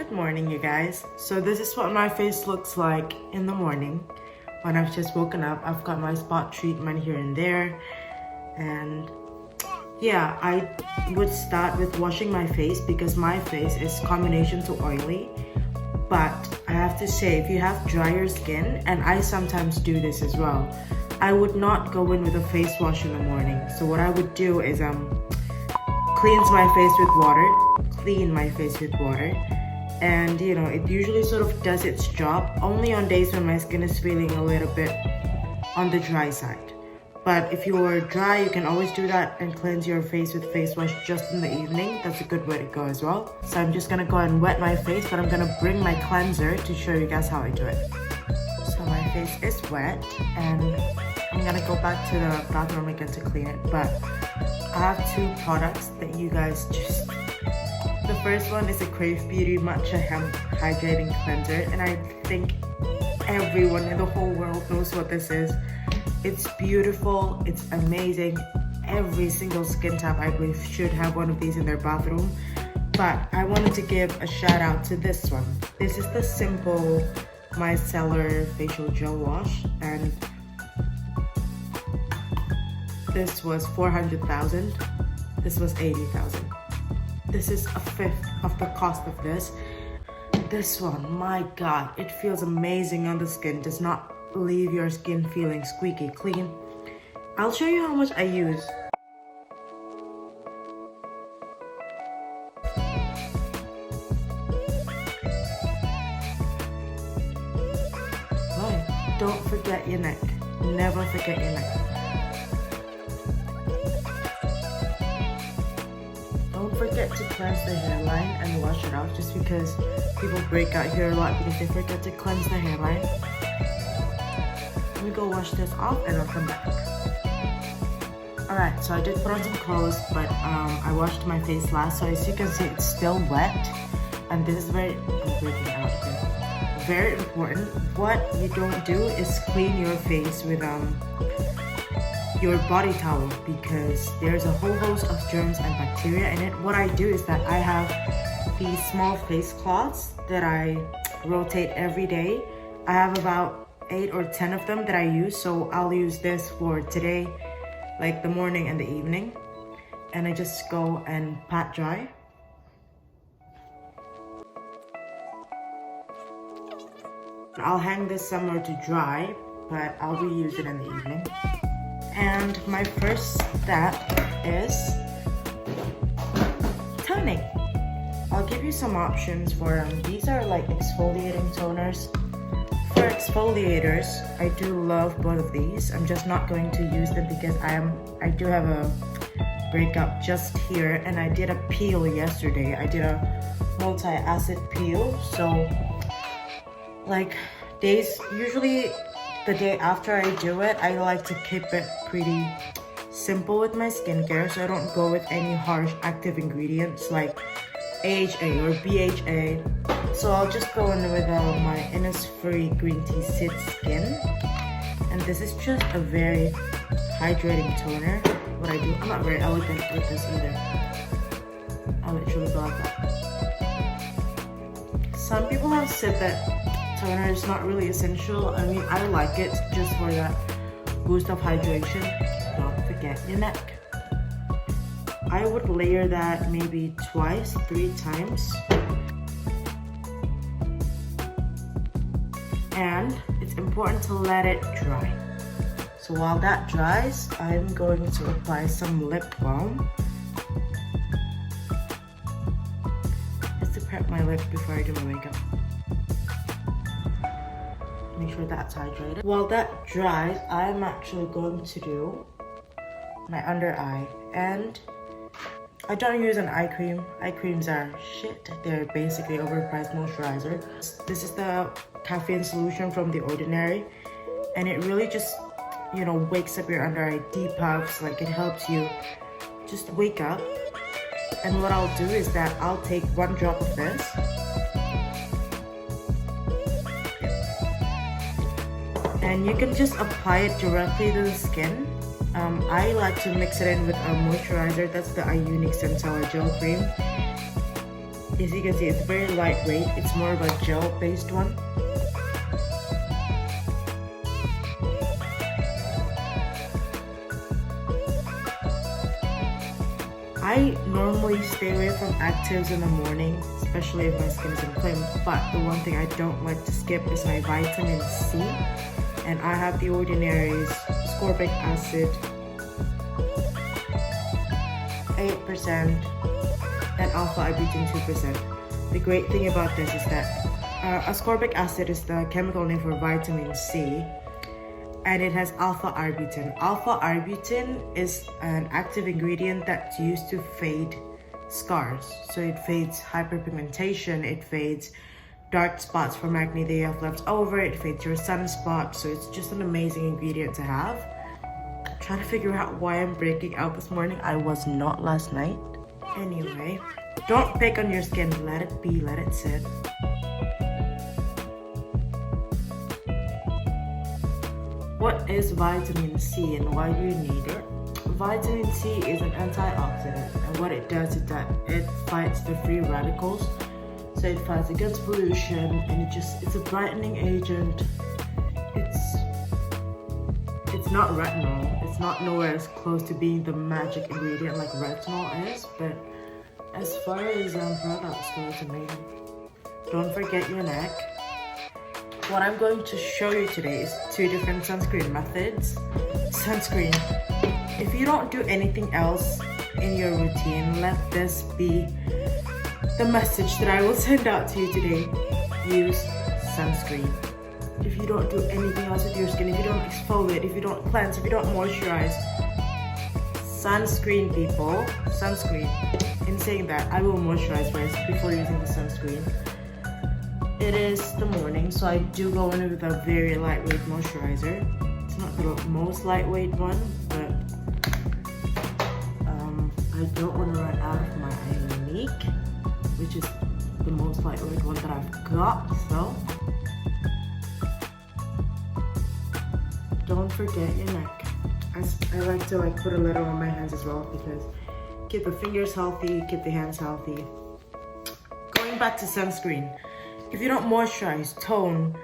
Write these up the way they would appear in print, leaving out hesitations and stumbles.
Good morning, you guys. So this is what my face looks like in the morning when I've just woken up. I've got my spot treatment here and there, and yeah, I would start with washing my face because my face is combination to oily. But I have to say, if you have drier skin, and I sometimes do this as well, I would not go in with a face wash in the morning. So what I would do is clean my face with water, and you know, it usually sort of does its job only on days when my skin is feeling a little bit on the dry side. But if you are dry, you can always do that and cleanse your face with face wash just in the evening. That's a good way to go as well. So I'm just gonna go and wet my face, but I'm gonna bring my cleanser to show you guys how I do it. So my face is wet, and I'm gonna go back to the bathroom again to clean it. But I have two products that you guys just... The first one is a Crave Beauty Matcha Hemp Hydrating Cleanser, and I think everyone in the whole world knows what this is. It's beautiful, it's amazing. Every single skin type, I believe, should have one of these in their bathroom. But I wanted to give a shout out to this one. This is the Simple Micellar Facial Gel Wash, and this was 400,000. This was 80,000. This is a fifth of the cost of this. This one, my god, it feels amazing on the skin. Does not leave your skin feeling squeaky clean. I'll show you how much I use. Right. Don't forget your neck. Never forget your neck. Don't forget to cleanse the hairline and wash it off, just because people break out here a lot because they forget to cleanse the hairline. Let me go wash this off and I'll come back. Alright, so I did put on some clothes, but I washed my face last, so as you can see, it's still wet. And this is I'm breaking out here. Very important. What you don't do is clean your face with your body towel, because there's a whole host of germs and bacteria in it. What I do is that I have these small face cloths that I rotate every day. I have about 8 or 10 of them that I use, so I'll use this for today, like the morning and the evening, and I just go and pat dry. I'll hang this somewhere to dry, but I'll reuse it in the evening. And my first step is toning. I'll give you some options for them. These are like exfoliating toners. For exfoliators, I do love both of these. I'm just not going to use them because I do have a breakup just here, and I did a peel yesterday. I did a multi-acid peel, so like usually the day after I do it, I like to keep it pretty simple with my skincare, so I don't go with any harsh active ingredients like AHA or BHA. So I'll just go in with my Innisfree Green Tea Sit Skin, and this is just a very hydrating toner. What I do, I'm not very elegant with this either. I literally go like that. Some people have said that toner is not really essential. I mean, I like it just for that boost of hydration. Don't forget your neck. I would layer that maybe 3 times. And it's important to let it dry. So while that dries, I'm going to apply some lip balm, just to prep my lip before I do my makeup. Make sure that's hydrated. While that dries, I'm actually going to do my under eye, and I don't use an eye cream. Eye creams are shit. They're basically overpriced moisturizer. This is the caffeine solution from The Ordinary, and it really just, you know, wakes up your under eye, depuffs, like it helps you just wake up. And what I'll do is that I'll take 1 drop of this, and you can just apply it directly to the skin. I like to mix it in with a moisturizer. That's the Ionic Centella Gel Cream. As you can see, it's very lightweight. It's more of a gel-based one. I normally stay away from actives in the morning, especially if my skin is inflamed, but the one thing I don't like to skip is my vitamin C. And I have the Ordinary's ascorbic acid, 8%, and alpha-arbutin 2%. The great thing about this is that ascorbic acid is the chemical name for vitamin C, and it has alpha-arbutin. Alpha-arbutin is an active ingredient that's used to fade scars. So it fades hyperpigmentation, it fades dark spots from acne that you have left over, it fades your sunspots. So it's just an amazing ingredient to have. I'm trying to figure out why I'm breaking out this morning. I was not last night. Anyway, don't pick on your skin. Let it be, let it sit. What is vitamin C and why do you need it? Vitamin C is an antioxidant, and what it does is that it fights the free radicals. So it fights against pollution, and it's a brightening agent. It's not retinol. It's not nowhere as close to being the magic ingredient like retinol is, but as far as products go, it's amazing. Don't forget your neck. What I'm going to show you today is 2 different sunscreen methods. Sunscreen. If you don't do anything else in your routine, let this be the message that I will send out to you today. Use sunscreen. If you don't do anything else with your skin, if you don't exfoliate, if you don't cleanse, if you don't moisturize, sunscreen, people. Sunscreen. In saying that, I will moisturize first before using the sunscreen. It is the morning, so I do go in with a very lightweight moisturizer. It's not the most lightweight one, but I don't want to run out of my Unique, which is the most lightweight one that I've got. So don't forget your neck. I like to put a little on my hands as well, because keep the fingers healthy, keep the hands healthy. Going back to sunscreen. If you don't moisturize, tone,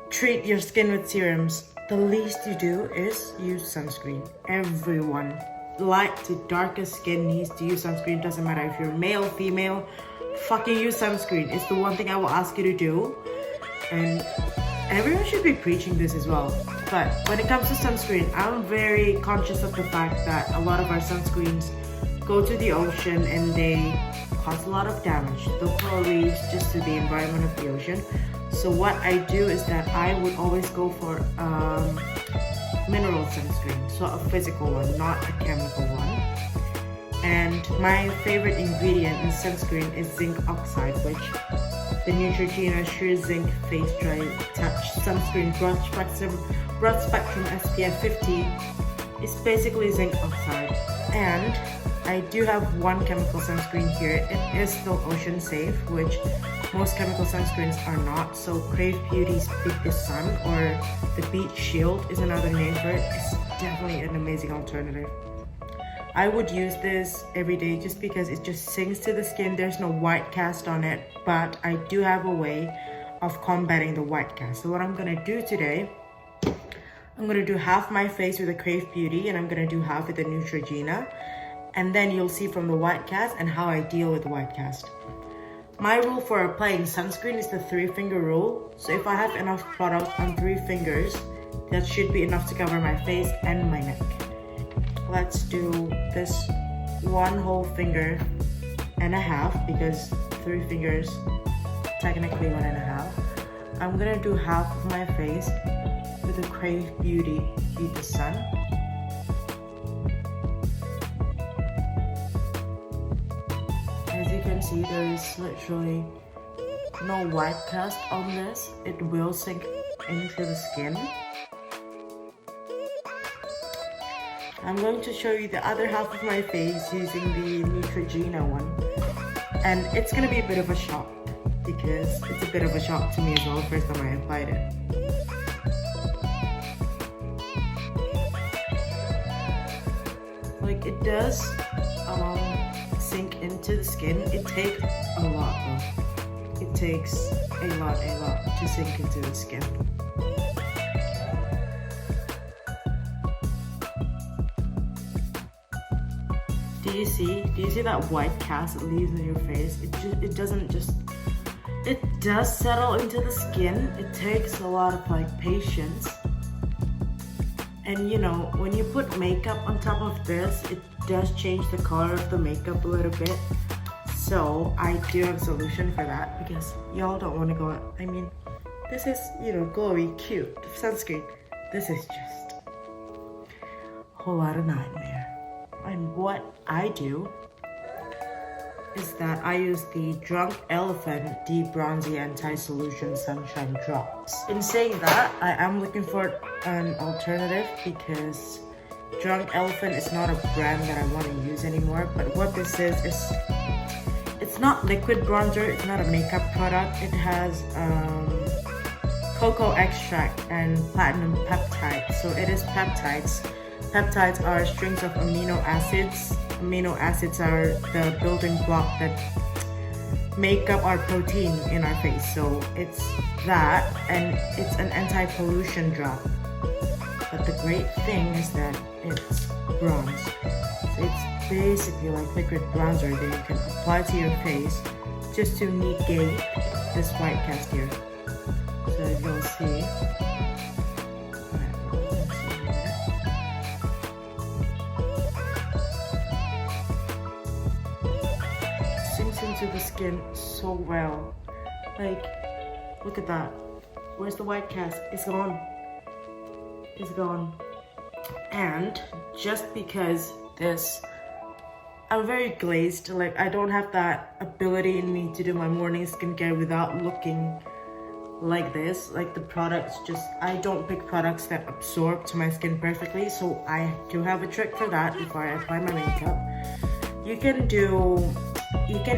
treat your skin with serums, the least you do is use sunscreen. Everyone, light to darkest skin, needs to use sunscreen. Doesn't matter if you're male, female, fucking use sunscreen. It's the one thing I will ask you to do. And everyone should be preaching this as well. But when it comes to sunscreen, I'm very conscious of the fact that a lot of our sunscreens go to the ocean and they cause a lot of damage to the coral reefs, just to the environment of the ocean. So what I do is that I would always go for mineral sunscreen, so a physical one, not a chemical one. And my favorite ingredient in sunscreen is zinc oxide, which the Neutrogena Sheer Zinc Face Dry Touch Sunscreen Broad Spectrum SPF 50 is basically zinc oxide. And I do have one chemical sunscreen here. It is still ocean safe, which most chemical sunscreens are not. So Crave Beauty's Beat the Sun, or the Beach Shield is another name for it. It's definitely an amazing alternative. I would use this every day just because it just sinks to the skin. There's no white cast on it, but I do have a way of combating the white cast. So what I'm gonna do today, I'm gonna do half my face with a Crave Beauty, and I'm gonna do half with the Neutrogena. And then you'll see from the white cast and how I deal with the white cast. My rule for applying sunscreen is the 3-finger rule. So if I have enough product on 3 fingers, that should be enough to cover my face and my neck. Let's do this 1 whole finger and a half, because 3 fingers, technically 1.5. I'm gonna do half of my face with the Crave Beauty Beat the Sun. As you can see, there is literally no white cast on this. It will sink into the skin. I'm going to show you the other half of my face using the Neutrogena one. And it's gonna be a bit of a shock, because it's a bit of a shock to me as well, first time I applied it. Like, it does sink into into the skin. It takes a lot though. It takes a lot to sink into the skin. Do you see that white cast it leaves in your face? It does settle into the skin. It takes a lot of like patience. And you know, when you put makeup on top of this, it does change the color of the makeup a little bit. So I do have a solution for that, because y'all don't want to go out. I mean, this is, you know, glowy, cute sunscreen. This is just a whole lot of nightmare. And what I do is that I use the Drunk Elephant Deep Bronzy Anti-Solution Sunshine Drops. In saying that, I am looking for an alternative, because Drunk Elephant is not a brand that I want to use anymore. But what this is it's not liquid bronzer, it's not a makeup product. It has cocoa extract and platinum peptides. So it is peptides. Peptides are strings of amino acids. Amino acids are the building block that make up our protein in our face. So it's that, and it's an anti-pollution drop. But the great thing is that it's bronze. So it's basically like liquid bronzer that you can apply to your face just to negate this white cast here. So you'll see. Sinks into the skin so well. Like, look at that. Where's the white cast? It's gone. It's gone. And just because this, I'm very glazed, like I don't have that ability in me to do my morning skincare without looking like this. Like the products I don't pick products that absorb to my skin perfectly, so I do have a trick for that before I apply my makeup. You can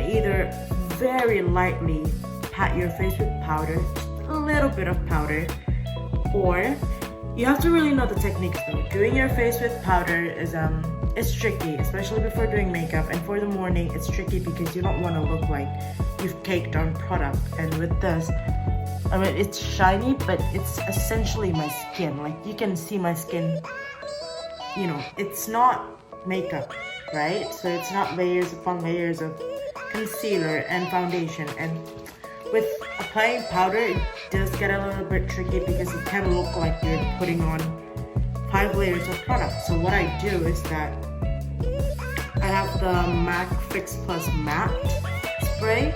either very lightly pat your face with powder, just a little bit of powder, or you have to really know the techniques though. Doing your face with powder is it's tricky, especially before doing makeup, and for the morning it's tricky because you don't want to look like you've caked on product. And with this, I mean, it's shiny, but it's essentially my skin. Like you can see my skin, you know, it's not makeup, right? So it's not layers upon layers of concealer and foundation. And with applying powder, it does get a little bit tricky because it can look like you're putting on 5 layers of product. So what I do is that I have the MAC Fix Plus Matte spray,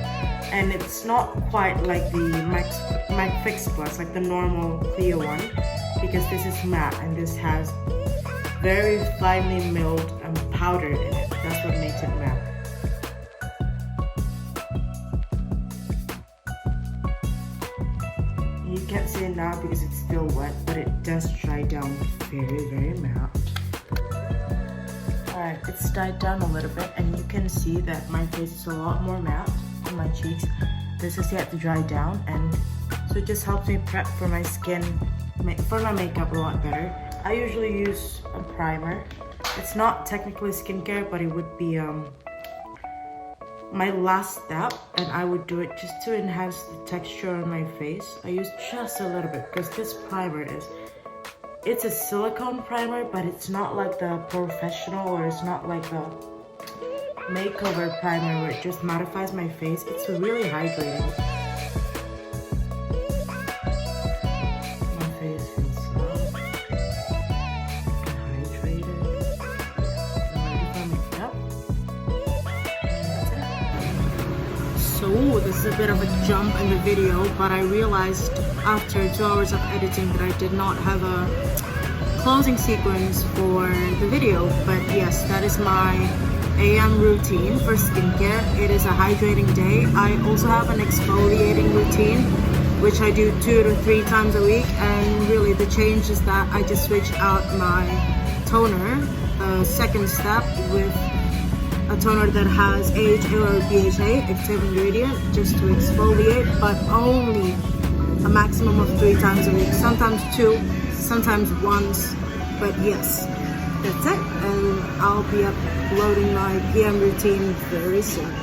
and it's not quite like the MAC Fix Plus, like the normal clear one, because this is matte and this has very finely milled powder in it. That's what makes it matte. You can't see it now because it's still wet, but it does dry down very, very matte. Alright, it's dried down a little bit, and you can see that my face is a lot more matte on my cheeks. This is yet to dry down, and so it just helps me prep for my skin, for my makeup a lot better. I usually use a primer. It's not technically skincare, but it would be my last step, and I would do it just to enhance the texture on my face. I use just a little bit because this primer it's a silicone primer, but it's not like the professional, or it's not like the makeover primer where it just mattifies my face. It's really hydrating. My face feels soft and hydrated. I'm ready for makeup. So this is a bit of a jump in the video, but I realized after 2 hours of editing that I did not have a closing sequence for the video. But yes, that is my AM routine for skincare. It is a hydrating day. I also have an exfoliating routine, which I do 2 to 3 times a week, and really the change is that I just switch out my toner, second step, with a toner that has AHA or BHA, active ingredient, just to exfoliate, but only a maximum of 3 times a week, sometimes 2, sometimes once, but yes, that's it. And I'll be uploading my PM routine very soon.